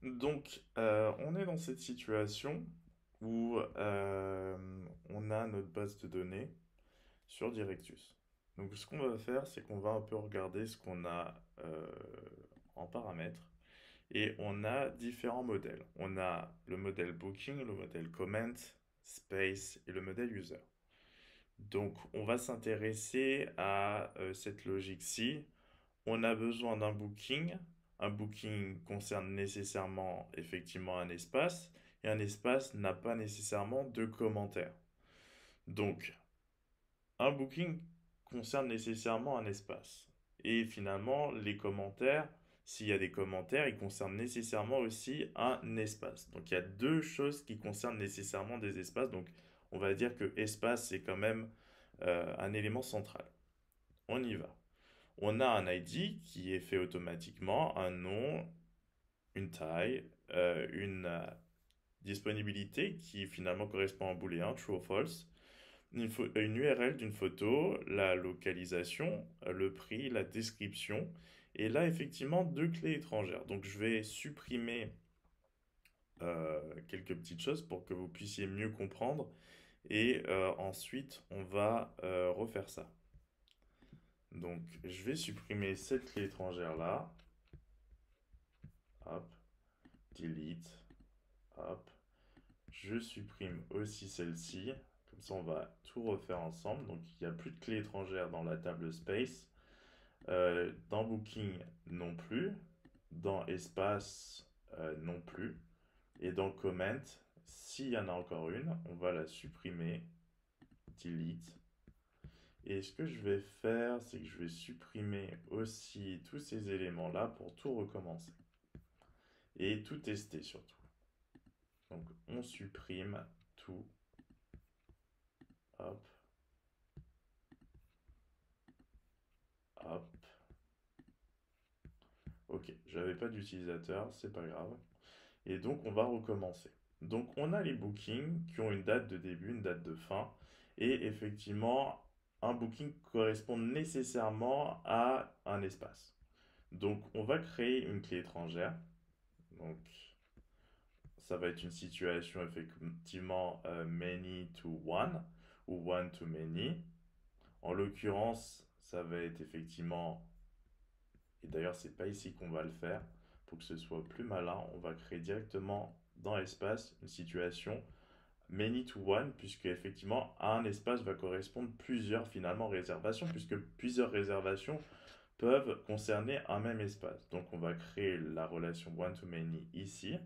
Donc, on est dans cette situation où on a notre base de données sur Directus. Donc, ce qu'on va faire, c'est qu'on va un peu regarder ce qu'on a en paramètres. Et on a différents modèles. On a le modèle Booking, le modèle Comment, Space et le modèle User. Donc, on va s'intéresser à cette logique-ci. On a besoin d'un booking. Un booking concerne nécessairement effectivement un espace et un espace n'a pas nécessairement de commentaires. Donc, un booking concerne nécessairement un espace. Et finalement, les commentaires, s'il y a des commentaires, ils concernent nécessairement aussi un espace. Donc, il y a deux choses qui concernent nécessairement des espaces. Donc, on va dire que espace, c'est quand même un élément central. On y va. On a un ID qui est fait automatiquement, un nom, une taille, une disponibilité qui finalement correspond à un booléen, true ou false, une URL d'une photo, la localisation, le prix, la description, et là effectivement deux clés étrangères. Donc je vais supprimer quelques petites choses pour que vous puissiez mieux comprendre, et ensuite on va refaire ça. Donc je vais supprimer cette clé étrangère là, hop, delete, hop. Je supprime aussi celle-ci. Comme ça, on va tout refaire ensemble. Donc, il n'y a plus de clé étrangère dans la table Space. Dans Booking, non plus. Dans Espace, non plus. Et dans Comment, s'il y en a encore une, on va la supprimer. Delete. Et ce que je vais faire, c'est que je vais supprimer aussi tous ces éléments-là pour tout recommencer. Et tout tester surtout. Donc, on supprime tout. Hop, hop. Ok, j'avais pas d'utilisateur, c'est pas grave. Et donc on va recommencer. Donc on a les bookings qui ont une date de début, une date de fin. Et effectivement, un booking correspond nécessairement à un espace. Donc on va créer une clé étrangère. Donc ça va être une situation effectivement many to one ou one to many. En l'occurrence, ça va être effectivement, et d'ailleurs c'est pas ici qu'on va le faire, pour que ce soit plus malin, on va créer directement dans l'espace une situation many to one, puisque effectivement à un espace va correspondre plusieurs finalement réservations, puisque plusieurs réservations peuvent concerner un même espace. Donc on va créer la relation one to many ici,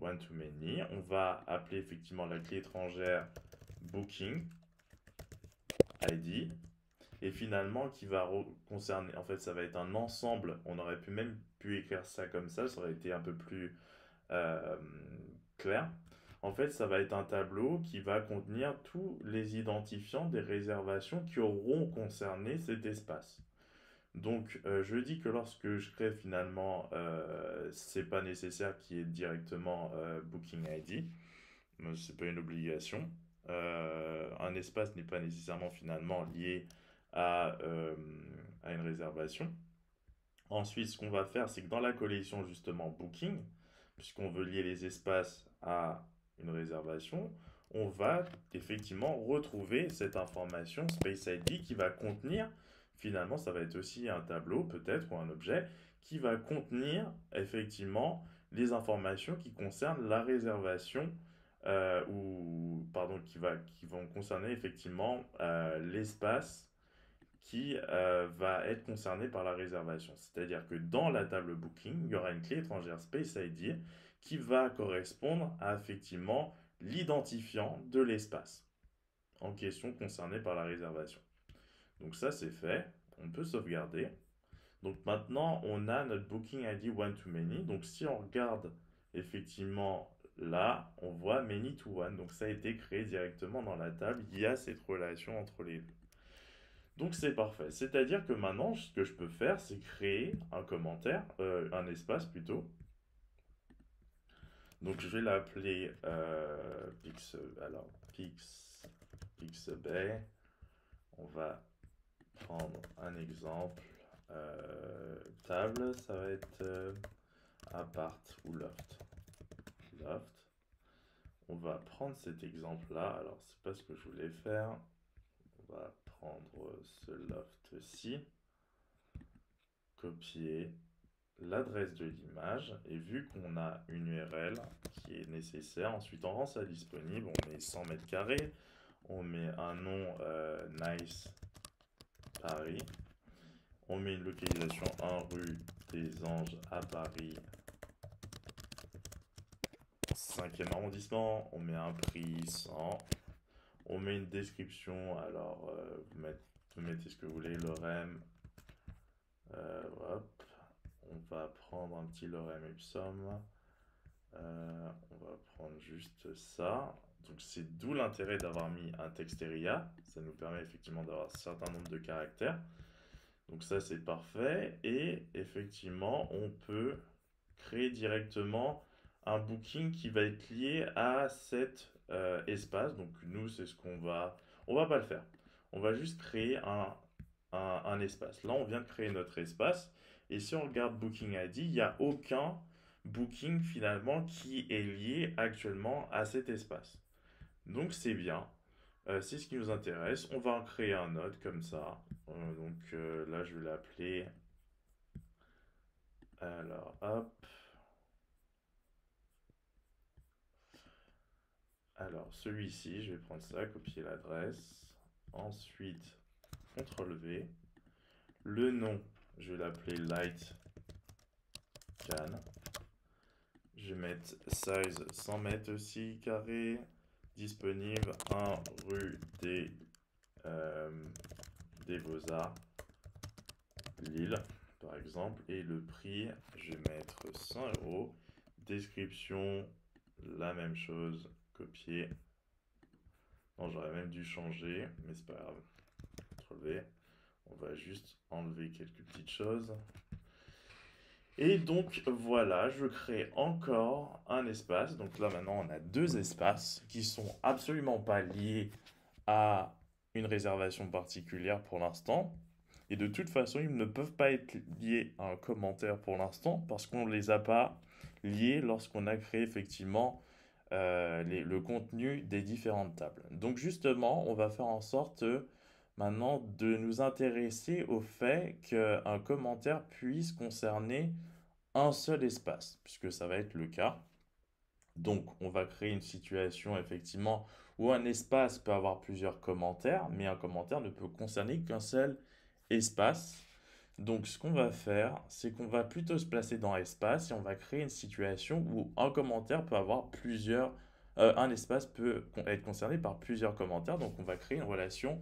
one to many. On va appeler effectivement la clé étrangère booking ID. Et finalement, qui va concerner, en fait, ça va être un ensemble. On aurait pu même pu écrire ça comme ça aurait été un peu plus euh, clair. En fait, ça va être un tableau qui va contenir tous les identifiants des réservations qui auront concerné cet espace. Donc, je dis que lorsque je crée finalement, c'est pas nécessaire qu'il y ait directement Booking ID, c'est pas une obligation. Un espace n'est pas nécessairement finalement lié à, à une réservation. Ensuite, ce qu'on va faire, c'est que dans la collection justement Booking, puisqu'on veut lier les espaces à une réservation, on va effectivement retrouver cette information Space ID qui va contenir, finalement, ça va être aussi un tableau peut-être ou un objet, qui va contenir effectivement les informations qui concernent la réservation ou pardon qui vont concerner effectivement l'espace qui va être concerné par la réservation. C'est-à-dire que dans la table Booking, il y aura une clé étrangère Space ID qui va correspondre à effectivement l'identifiant de l'espace en question concerné par la réservation. Donc ça c'est fait, on peut sauvegarder. Donc maintenant on a notre Booking ID one to many. Donc si on regarde effectivement là, on voit many to one. Donc ça a été créé directement dans la table. Il y a cette relation entre les deux. Donc c'est parfait. C'est-à-dire que maintenant, ce que je peux faire, c'est créer un commentaire, un espace plutôt. Donc je vais l'appeler Pixabay. On va prendre un exemple. Table, ça va être appart ou loft. Loft. On va prendre cet exemple-là. Alors, c'est pas ce que je voulais faire. On va prendre ce loft-ci, copier l'adresse de l'image, et vu qu'on a une URL qui est nécessaire, ensuite on rend ça disponible, on met 100 mètres carrés, on met un nom Nice Paris, on met une localisation 1 rue des Anges à Paris, 5e arrondissement, on met un prix 100, on met une description, alors vous mettez ce que vous voulez, lorem, hop, on va prendre un petit lorem ipsum, on va prendre juste ça. Donc c'est d'où l'intérêt d'avoir mis un texteria, ça nous permet effectivement d'avoir un certain nombre de caractères. Donc ça c'est parfait, et effectivement on peut créer directement un booking qui va être lié à cet espace. Donc nous c'est ce on va pas le faire. On va juste créer un espace. Là on vient de créer notre espace, et si on regarde Booking ID, il n'y a aucun booking finalement qui est lié actuellement à cet espace. Donc c'est bien. C'est ce qui nous intéresse. On va en créer un autre comme ça. Là, je vais l'appeler. Alors, hop. Alors, celui-ci, je vais prendre ça, copier l'adresse. Ensuite, CTRL V. Le nom, je vais l'appeler Light Can. Je vais mettre size 100 mètres aussi, carré. Disponible 1 rue des Beaux-Arts, Lille, par exemple. Et le prix, je vais mettre 100 euros. Description, la même chose, copier. Non, j'aurais même dû changer, mais c'est pas grave. CTRL-V. On va juste enlever quelques petites choses. Et donc voilà, je crée encore un espace. Donc là maintenant on a deux espaces qui sont absolument pas liés à une réservation particulière pour l'instant. Et de toute façon, ils ne peuvent pas être liés à un commentaire pour l'instant parce qu'on ne les a pas liés lorsqu'on a créé effectivement le contenu des différentes tables. Donc justement, on va faire en sorte maintenant de nous intéresser au fait qu'un commentaire puisse concerner un seul espace, puisque ça va être le cas. Donc, on va créer une situation effectivement où un espace peut avoir plusieurs commentaires, mais un commentaire ne peut concerner qu'un seul espace. Donc, ce qu'on va faire, c'est qu'on va plutôt se placer dans espace, et on va créer une situation où un commentaire peut avoir un espace peut être concerné par plusieurs commentaires. Donc, on va créer une relation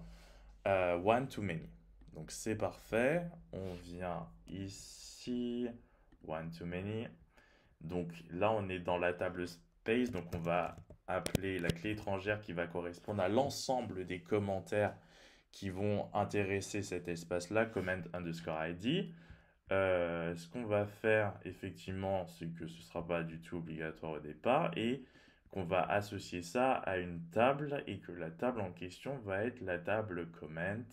one to many. Donc, c'est parfait. On vient ici, one to many. Donc là, on est dans la table space, donc on va appeler la clé étrangère qui va correspondre à l'ensemble des commentaires qui vont intéresser cet espace-là, comment underscore ID. Ce qu'on va faire, effectivement, c'est que ce ne sera pas du tout obligatoire au départ, et qu'on va associer ça à une table, et que la table en question va être la table comment,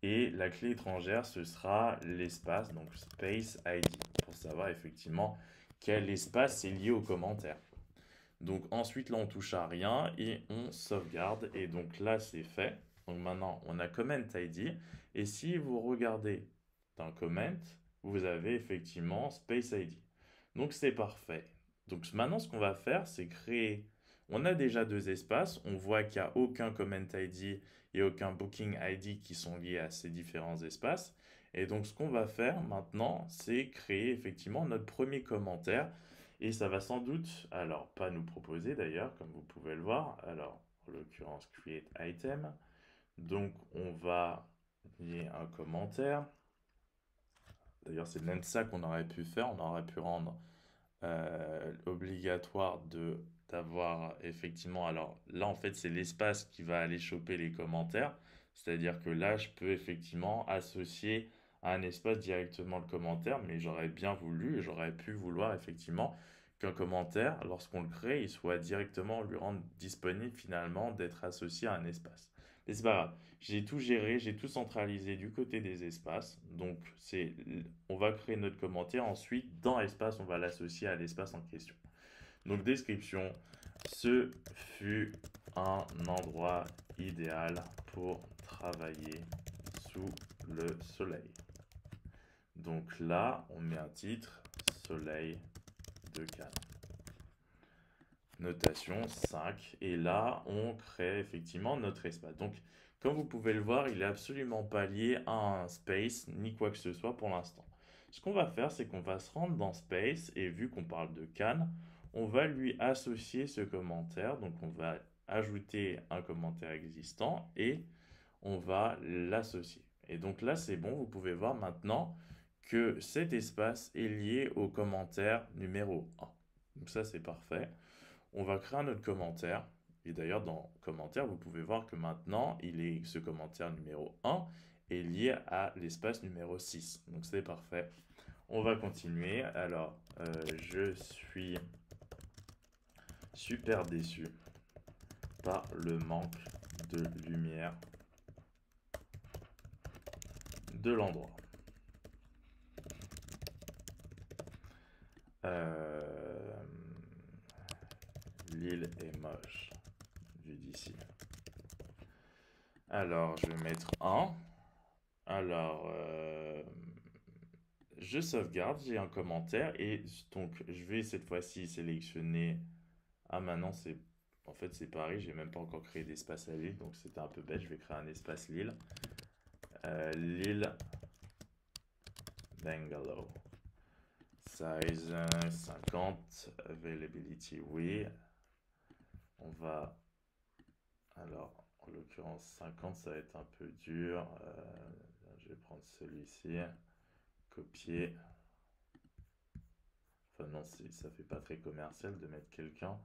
et la clé étrangère, ce sera l'espace, donc space ID, pour savoir effectivement quel espace est lié au commentaire. Donc ensuite, là, on touche à rien et on sauvegarde. Et donc là, c'est fait. Donc maintenant, on a comment ID. Et si vous regardez dans comment, vous avez effectivement space ID. Donc c'est parfait. Donc maintenant, ce qu'on va faire, c'est créer. On a déjà deux espaces. On voit qu'il n'y a aucun comment ID et aucun booking ID qui sont liés à ces différents espaces. Et donc, ce qu'on va faire maintenant, c'est créer effectivement notre premier commentaire. Et ça va sans doute, alors pas nous proposer d'ailleurs, comme vous pouvez le voir. Alors, en l'occurrence, create item. Donc, on va lier un commentaire. D'ailleurs, c'est même ça qu'on aurait pu faire. On aurait pu rendre obligatoire d'avoir effectivement. Alors là, en fait, c'est l'espace qui va aller choper les commentaires. C'est-à-dire que là, je peux effectivement associer à un espace directement le commentaire, mais j'aurais bien voulu et j'aurais pu vouloir effectivement qu'un commentaire, lorsqu'on le crée, il soit directement lui rendre disponible finalement d'être associé à un espace. Mais c'est pas grave. J'ai tout géré, j'ai tout centralisé du côté des espaces. Donc, on va créer notre commentaire. Ensuite, dans espace, on va l'associer à l'espace en question. Donc, description. Ce fut un endroit idéal pour travailler sous le soleil. Donc là, on met un titre, Soleil de Cannes. Notation 5. Et là, on crée effectivement notre espace. Donc, comme vous pouvez le voir, il n'est absolument pas lié à un space ni quoi que ce soit pour l'instant. Ce qu'on va faire, c'est qu'on va se rendre dans Space et vu qu'on parle de Cannes, on va lui associer ce commentaire. Donc, on va ajouter un commentaire existant et on va l'associer. Et donc là, c'est bon, vous pouvez voir maintenant que cet espace est lié au commentaire numéro 1. Donc ça, c'est parfait. On va créer un autre commentaire. Et d'ailleurs, dans commentaire, vous pouvez voir que maintenant, ce commentaire numéro 1 est lié à l'espace numéro 6. Donc c'est parfait. On va continuer. Alors, je suis super déçu par le manque de lumière de l'endroit. L'île est moche, vu d'ici. Alors, je vais mettre 1. Alors, je sauvegarde, j'ai un commentaire et donc je vais cette fois-ci sélectionner. Ah, maintenant c'est. En fait, c'est pareil, j'ai même pas encore créé d'espace à l'île, donc c'était un peu bête. Je vais créer un espace l'île. L'île Bungalow. Size 50. Availability, oui. On va. Alors, en l'occurrence, 50, ça va être un peu dur. Je vais prendre celui-ci. Copier. Enfin, non, ça fait pas très commercial de mettre quelqu'un.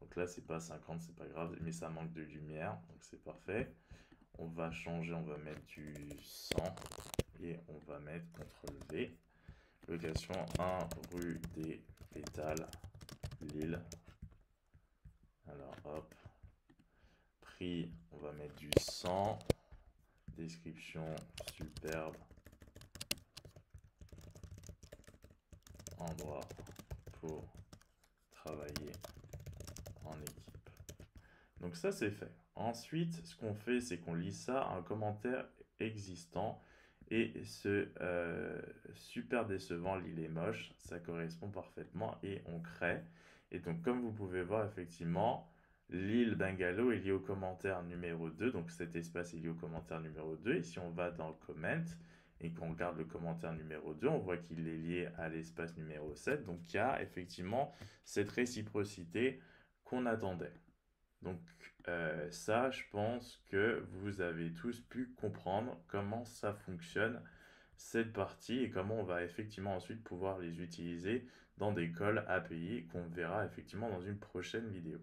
Donc là, c'est pas 50, c'est pas grave, mais ça manque de lumière, donc c'est parfait. On va changer, on va mettre du 100 et on va mettre CTRL V. Location 1 rue des Pétales, Lille. Alors hop. Prix, on va mettre du 100. Description superbe. Endroit pour travailler en équipe. Donc ça c'est fait. Ensuite, ce qu'on fait, c'est qu'on lit ça à un commentaire existant. Et ce super décevant, l'île est moche, ça correspond parfaitement et on crée. Et donc comme vous pouvez voir effectivement, l'île Bungalow est liée au commentaire numéro 2. Donc cet espace est lié au commentaire numéro 2. Et si on va dans Comment et qu'on regarde le commentaire numéro 2, on voit qu'il est lié à l'espace numéro 7. Donc il y a effectivement cette réciprocité qu'on attendait. Donc ça, je pense que vous avez tous pu comprendre comment ça fonctionne, cette partie, et comment on va effectivement ensuite pouvoir les utiliser dans des calls API qu'on verra effectivement dans une prochaine vidéo.